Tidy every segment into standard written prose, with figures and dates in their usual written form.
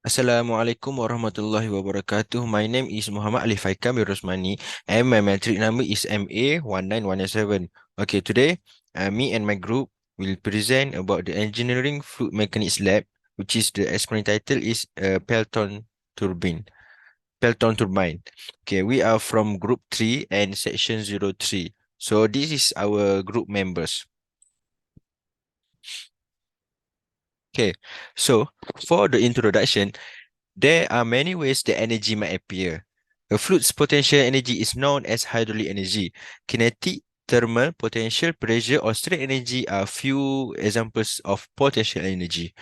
Assalamualaikum warahmatullahi wabarakatuh. My name is Muhammad Ali Faikam Rosmani and my metric number is MA19197. Okay, today me and my group will present about the engineering fluid mechanics lab, which is the experiment title is Pelton Turbine. Pelton Turbine. Okay, we are from group 3 and section 03. So this is our group members. Okay, so for the introduction, there are many ways that energy might appear. A fluid's potential energy is known as hydraulic energy. Kinetic, thermal, potential, pressure, or strain energy are few examples of potential energy.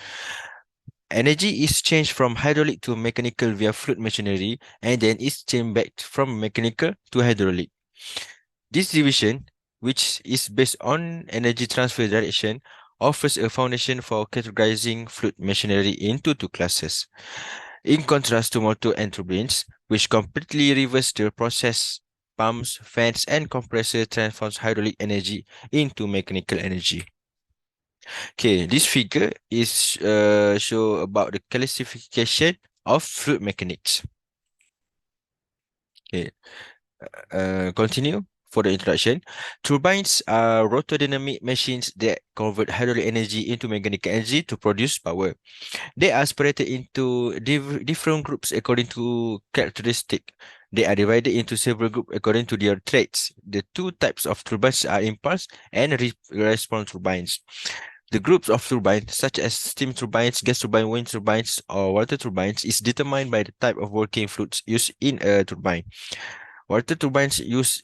Energy is changed from hydraulic to mechanical via fluid machinery and then is changed back from mechanical to hydraulic. This division, which is based on energy transfer direction, offers a foundation for categorizing fluid machinery into two classes. In contrast to motor and turbines, which completely reverse the process, pumps, fans, and compressor transforms hydraulic energy into mechanical energy. Okay, this figure is show about the classification of fluid mechanics. Okay, continue for the introduction. Turbines are rotodynamic machines that convert hydraulic energy into mechanical energy to produce power. They are separated into different groups according to characteristic. They are divided into several groups according to their traits. The two types of turbines are impulse and response turbines. The groups of turbines, such as steam turbines, gas turbine, wind turbines, or water turbines, is determined by the type of working fluids used in a turbine. Water turbines use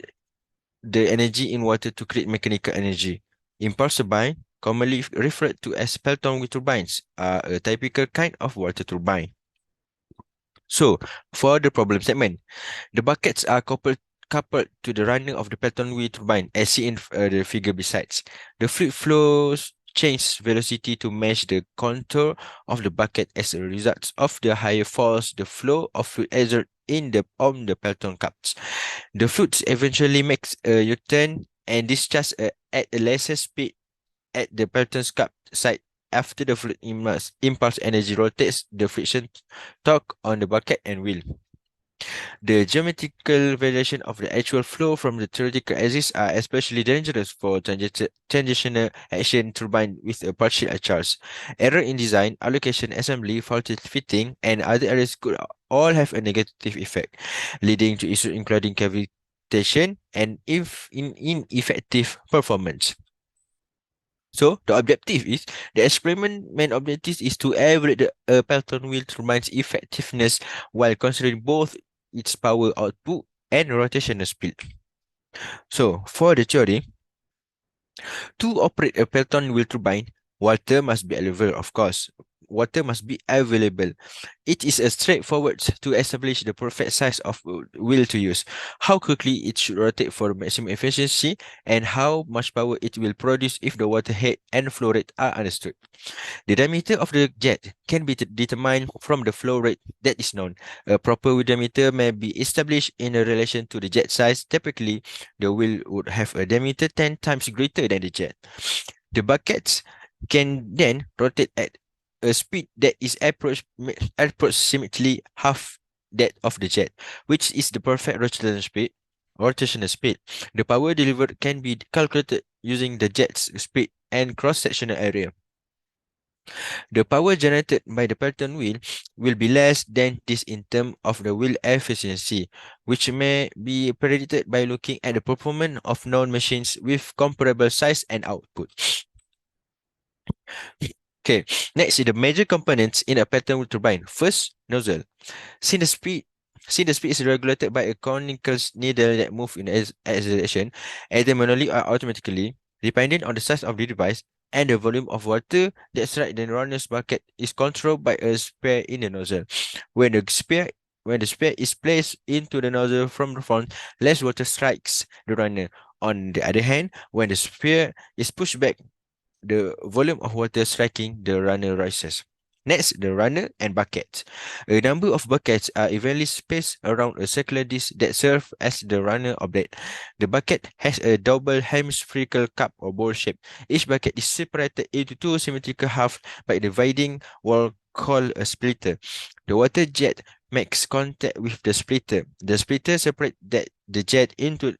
the energy in water to create mechanical energy. Impulse turbine, commonly referred to as Pelton wind turbines, are a typical kind of water turbine. So, for the problem statement, the buckets are coupled to the runner of the Pelton wheel turbine, as seen in the figure besides. The fluid flows change velocity to match the contour of the bucket. As a result of the higher force, the flow of fluid exert in the on the Pelton cups. The fluid eventually makes a U-turn and discharge at a lesser speed at the Pelton's cup side. After the fluid impulse energy rotates the friction torque on the bucket and wheel. The geometrical variation of the actual flow from the theoretical axis are especially dangerous for transitional action turbine with a partial charge. Error in design, allocation, assembly, faulty fitting, and other errors could all have a negative effect, leading to issues including cavitation and if ineffective performance. So the objective is the experiment main objective is to evaluate the Pelton wheel turbine's effectiveness while considering both its power output and rotational speed. So for the theory, to operate a Pelton wheel turbine, water must be available, of course. Water must be available. It is a straightforward to establish the perfect size of wheel to use, how quickly it should rotate for maximum efficiency, and how much power it will produce if the water head and flow rate are understood. The diameter of the jet can be determined from the flow rate that is known. A proper wheel diameter may be established in a relation to the jet size. Typically, the wheel would have a diameter 10 times greater than the jet. The buckets can then rotate at a speed that is approximately half that of the jet, which is the perfect rotational speed. Rotational speed. The power delivered can be calculated using the jet's speed and cross-sectional area. The power generated by the Pelton wheel will be less than this in terms of the wheel efficiency, which may be predicted by looking at the performance of known machines with comparable size and output. Okay, next is the major components in a Pelton wheel turbine. First, nozzle. Since the speed Since the speed is regulated by a conical needle that moves in acceleration, either manually or automatically, depending on the size of the device and the volume of water that's right, the runner's bucket is controlled by a spare in the nozzle. When the spare when the spare is placed into the nozzle from the front, less water strikes the runner. On the other hand, when the spare is pushed back, the volume of water striking the runner rises. Next, the runner and bucket. A number of buckets are evenly spaced around a circular disc that serve as the runner or blade. The bucket has a double hemispherical cup or bowl shape. Each bucket is separated into two symmetrical halves by a dividing wall called a splitter. The water jet makes contact with the splitter. The splitter separates the jet into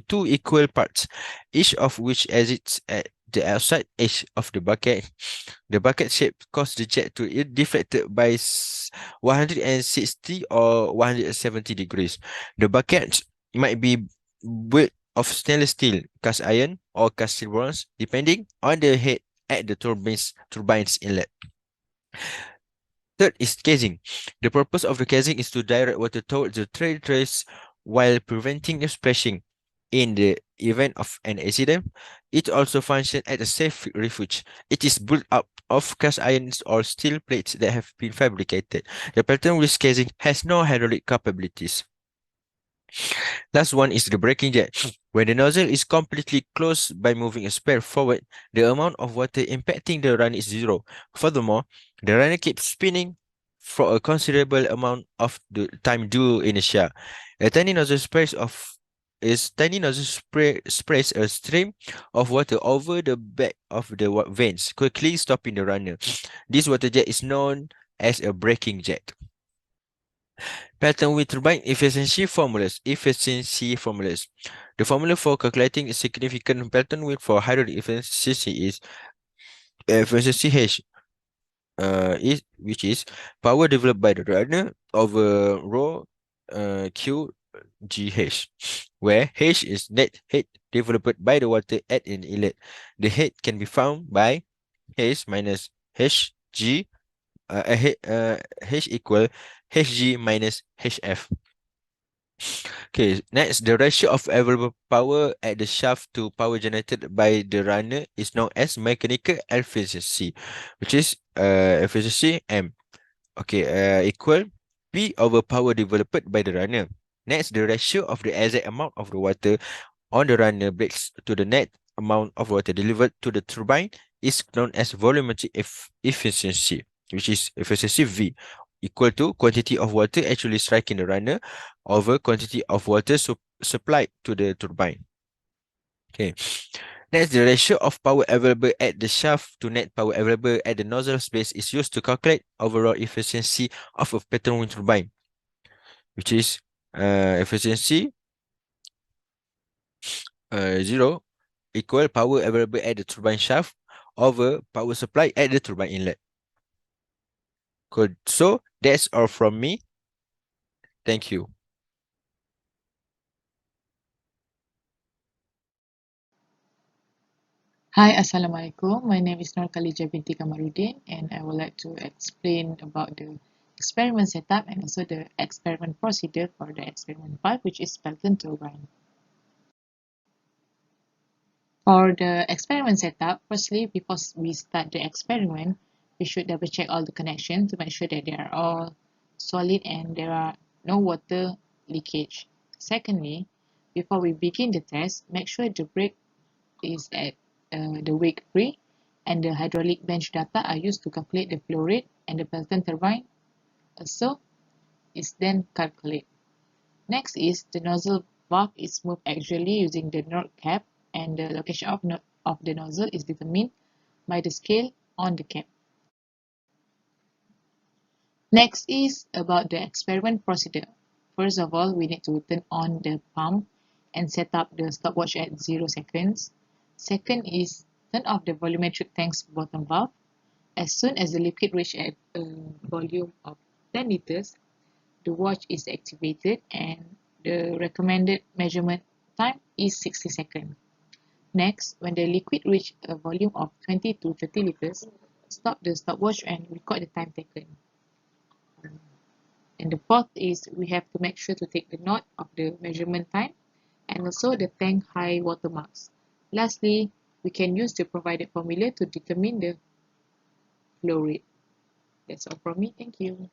two equal parts, each of which exits at the outside edge of the bucket. The bucket shape causes the jet to be deflected by 160 or 170 degrees. The bucket might be built of stainless steel, cast iron, or cast bronze, depending on the head at the turbine's inlet. Third is casing. The purpose of the casing is to direct water towards the trade trace while preventing the splashing. In the event of an accident, it also functions as a safe refuge. It is built up of cast irons or steel plates that have been fabricated. The Pelton wheel's casing has no hydraulic capabilities. Last one is the braking jet. When the nozzle is completely closed by moving a spare forward, the amount of water impacting the runner is zero. Furthermore, the runner keeps spinning for a considerable amount of the time due inertia. A tiny nozzle sprays a stream of water over the back of the vanes, quickly stopping the runner. This water jet is known as a braking jet. Pelton with turbine efficiency formulas. The formula for calculating a significant Pelton wheel for hydraulic efficiency is efficiency H, which is power developed by the runner over rho Q GH, where H is net heat developed by the water at an inlet. The heat can be found by H minus HG, H equal Hg minus Hf. Okay, next, the ratio of available power at the shaft to power generated by the runner is known as mechanical efficiency, which is efficiency M. Okay, equal P over power developed by the runner. Next, the ratio of the exact amount of the water on the runner breaks to the net amount of water delivered to the turbine is known as volumetric efficiency, which is efficiency V, equal to quantity of water actually striking the runner over quantity of water supplied to the turbine. Okay. Next, the ratio of power available at the shaft to net power available at the nozzle space is used to calculate overall efficiency of a Pelton wind turbine, which is efficiency 0 equal power available at the turbine shaft over power supply at the turbine inlet. Good. So that's all from me. Thank you. Hi, Assalamualaikum. My name is Nur Khalija binti Kamaruddin, and I would like to explain about the experiment setup and also the experiment procedure for the experiment part, which is Pelton turbine. For the experiment setup, firstly, before we start the experiment, we should double check all the connections to make sure that they are all solid and there are no water leakage. Secondly, before we begin the test, make sure the brake is at the wake free and the hydraulic bench data are used to calculate the flow rate and the Pelton turbine also is then calculated. Next is the nozzle valve is moved axially using the North cap and the location of the nozzle is determined by the scale on the cap. Next is about the experiment procedure. First of all, we need to turn on the pump and set up the stopwatch at 0 seconds. Second is turn off the volumetric tank's bottom valve. As soon as the liquid reaches a volume of 10 liters, the watch is activated and the recommended measurement time is 60 seconds. Next, when the liquid reaches a volume of 20 to 30 liters, stop the stopwatch and record the time taken. And the fourth is we have to make sure to take the note of the measurement time and also the tank high water marks. Lastly, we can use the provided formula to determine the flow rate. That's all from me. Thank you.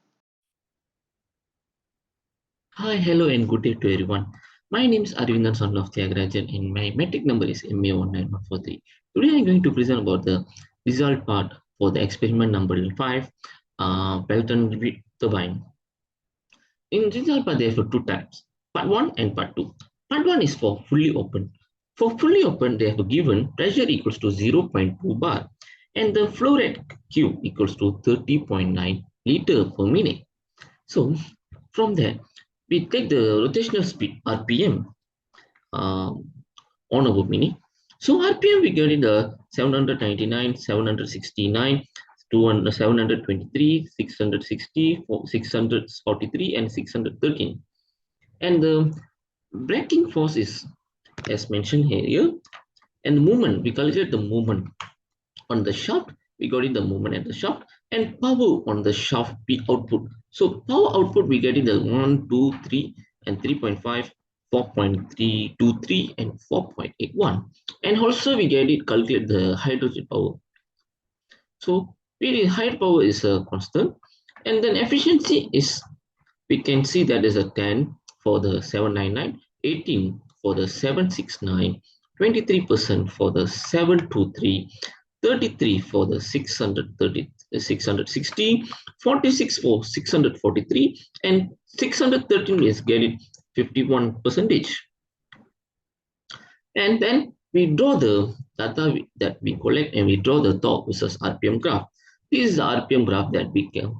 Hi, hello, and good day to everyone. My name is Arvindan son of Tyagarajan, and my metric number is MA19143. Today, I'm going to present about the result part for the experiment number 5, Pelton turbine. In result part, there are two types, part 1 and part 2. Part 1 is for fully open. For fully open, they have given pressure equals to 0.2 bar, and the flow rate Q equals to 30.9 liter per minute. So from there, we take the rotational speed RPM um, on our mini. So RPM we get in the 799, 769, 200, 723, 660, 643, and 613. And the braking force is as mentioned here. And the movement, we calculate the movement on the shaft, we got in the movement at the shaft, and power on the shaft P output. So power output we get in the 1, 2, 3, and 3.5, 4.323, and 4.81. And also we get it calculate the hydrogen power. So really high power is a constant, and then efficiency is, we can see that is a 10 for the 799, 18 for the 769, 23% for the 723, 33 for the 630, 660, 46 for 643, and 613 is getting 51 percentage. And then we draw the data that we collect, and we draw the torque versus RPM graph. This is the RPM graph that we can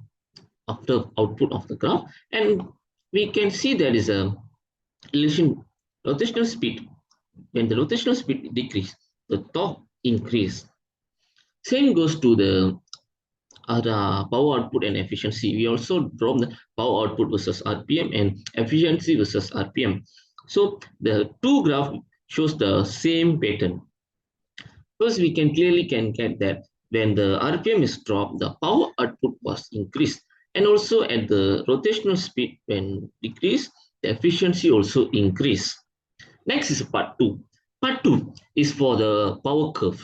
after output of the graph, and we can see there is a relation rotational speed. When the rotational speed decrease, the torque increase. Same goes to the power output and efficiency. We also draw the power output versus RPM and efficiency versus RPM. So the two graph shows the same pattern. First, we can clearly can get that when the RPM is dropped, the power output was increased, and also at the rotational speed when decreased, the efficiency also increased. Next is part two. Part two is for the power curve.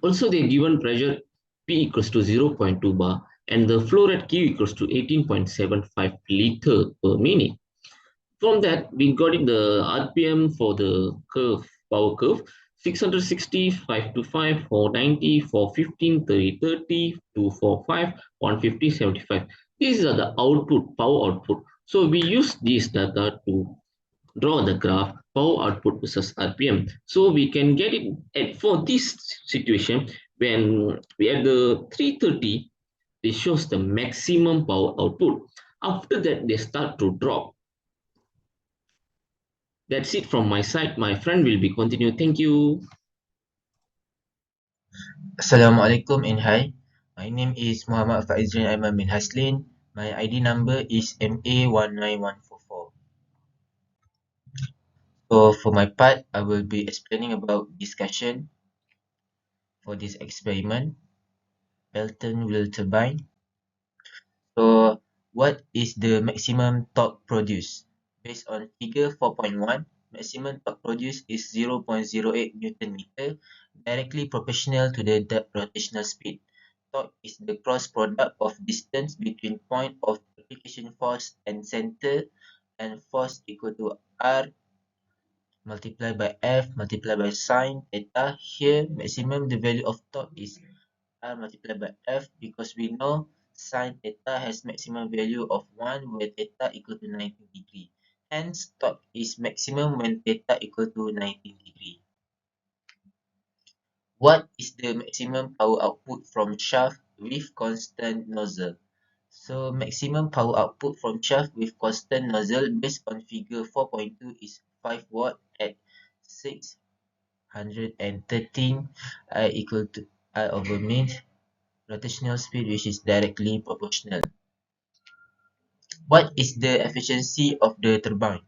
Also, they given pressure P equals to 0.2 bar and the flow rate Q equals to 18.75 liter per minute. From that, we got in the RPM for the curve, power curve, 660, 525, 490, 415, 30, 30, 245, 150, 75. These are the output, power output. So we use this data to draw the graph, power output versus RPM. So we can get it at, for this situation, when we at the 330, it shows the maximum power output. After that, they start to drop. That's it from my side. My friend will be continued. Thank you. Assalamualaikum and hi. My name is Muhammad Faizrin Aiman bin Haslin. My ID number is MA19144. So for my part, I will be explaining about discussion for this experiment, Pelton wheel turbine. So what is the maximum torque produced? Based on figure 4.1, maximum torque produced is 0.08 Newton meter, directly proportional to the rotational speed. Torque is the cross product of distance between point of application force and center, and force equal to R multiplied by F multiplied by sine theta. Here, maximum the value of torque is R multiplied by F because we know sine theta has maximum value of 1 where theta equal to 90 degree. Hence, torque is maximum when theta equal to 90 degree. What is the maximum power output from shaft with constant nozzle? So maximum power output from shaft with constant nozzle based on figure 4.2 is 5 watt at 613 I equal to I over mean rotational speed, which is directly proportional. What is the efficiency of the turbine?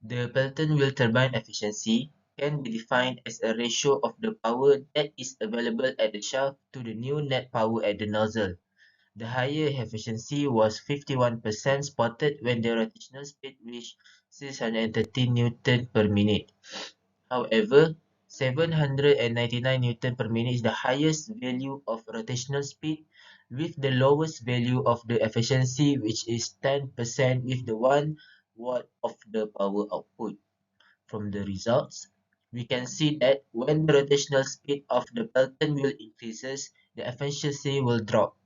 The Pelton wheel turbine efficiency can be defined as a ratio of the power that is available at the shaft to the new net power at the nozzle. The higher efficiency was 51% spotted when the rotational speed reached 613 Newton per minute. However, 799 Newton per minute is the highest value of rotational speed with the lowest value of the efficiency, which is 10% with the 1 watt of the power output. From the results, we can see that when the rotational speed of the Pelton wheel increases, the efficiency will drop.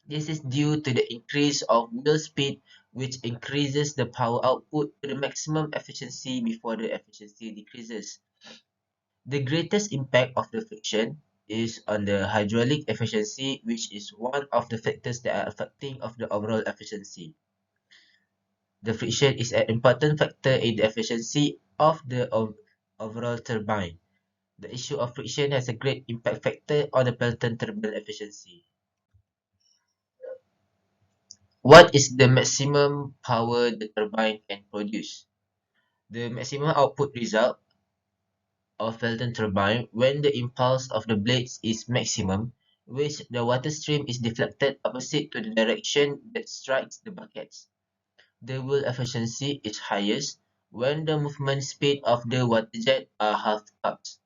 This is due to the increase of wheel speed, which increases the power output to the maximum efficiency before the efficiency decreases. The greatest impact of the friction is on the hydraulic efficiency, which is one of the factors that are affecting of the overall efficiency. The friction is an important factor in the efficiency of the overall turbine. The issue of friction has a great impact factor on the Pelton turbine efficiency. What is the maximum power the turbine can produce? The maximum output result of Pelton turbine when the impulse of the blades is maximum, which the water stream is deflected opposite to the direction that strikes the buckets. The wheel efficiency is highest when the movement speed of the water jet are half cups.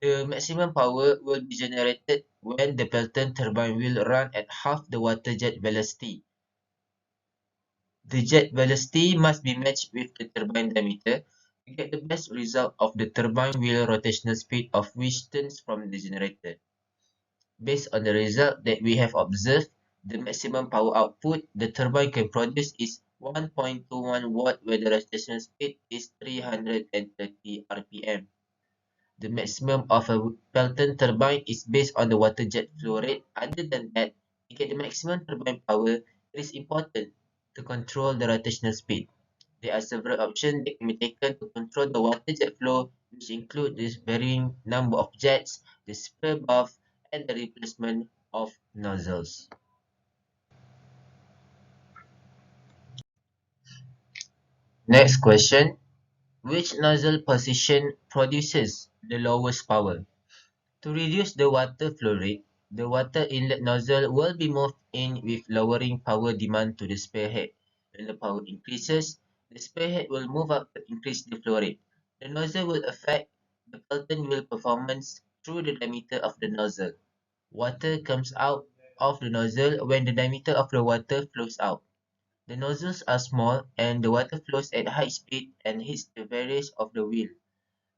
The maximum power will be generated when the Pelton turbine will run at half the water jet velocity. The jet velocity must be matched with the turbine diameter to get the best result of the turbine wheel rotational speed of which turns from the generator. Based on the result that we have observed, the maximum power output the turbine can produce is 1.21 watt when the rotational speed is 330 rpm. The maximum of a Pelton turbine is based on the water jet flow rate. Other than that, to get the maximum turbine power, it is important to control the rotational speed. There are several options that can be taken to control the water jet flow, which include the varying number of jets, the spray bath, and the replacement of nozzles. Next question. Which nozzle position produces the lowest power? To reduce the water flow rate, the water inlet nozzle will be moved in with lowering power demand to the spearhead. When the power increases, the spearhead will move up to increase the flow rate. The nozzle will affect the Pelton wheel performance through the diameter of the nozzle. Water comes out of the nozzle when the diameter of the water flows out. The nozzles are small and the water flows at high speed and hits the various of the wheel.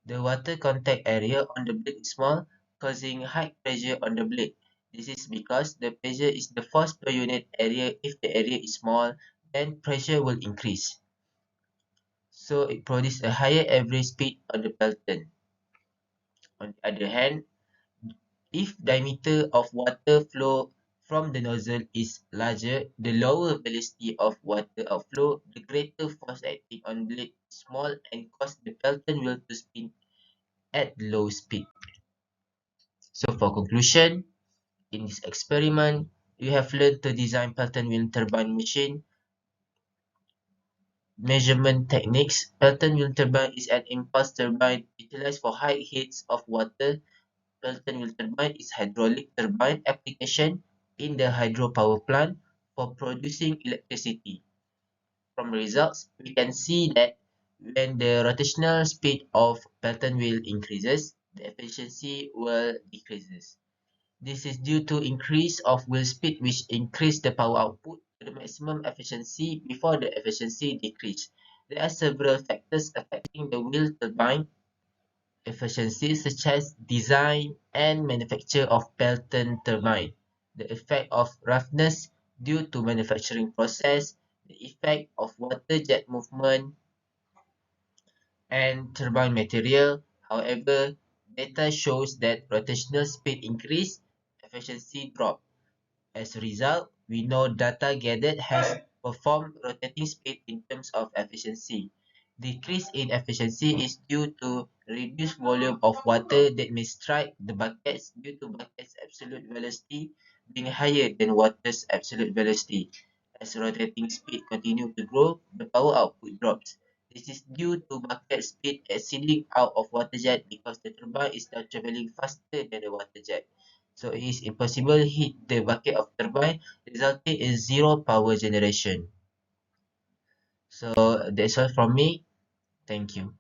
The water contact area on the blade is small, causing high pressure on the blade. This is because the pressure is the force per unit area. If the area is small, then pressure will increase. So it produces a higher average speed on the Pelton. On the other hand, if diameter of water flow from the nozzle is larger, the lower velocity of water outflow, the greater force acting on blade is small and cause the Pelton wheel to spin at low speed. So for conclusion, in this experiment, you have learned to design Pelton wheel turbine machine. Measurement techniques. Pelton wheel turbine is an impulse turbine utilized for high heats of water. Pelton wheel turbine is hydraulic turbine application in the hydropower plant for producing electricity. From results, we can see that when the rotational speed of Pelton wheel increases, the efficiency will decreases. This is due to increase of wheel speed which increase the power output to the maximum efficiency before the efficiency decrease. There are several factors affecting the wheel turbine efficiency such as design and manufacture of Pelton turbine, the effect of roughness due to manufacturing process, the effect of water jet movement, and turbine material. However, data shows that rotational speed increase, efficiency drop. As a result, we know data gathered has performed rotating speed in terms of efficiency. Decrease in efficiency is due to reduced volume of water that may strike the buckets due to bucket's absolute velocity being higher than water's absolute velocity. As rotating speed continues to grow, the power output drops. This is due to bucket speed exceeding out of water jet because the turbine is now traveling faster than the water jet. So it is impossible to hit the bucket of turbine, resulting in zero power generation. So that's all from me. Thank you.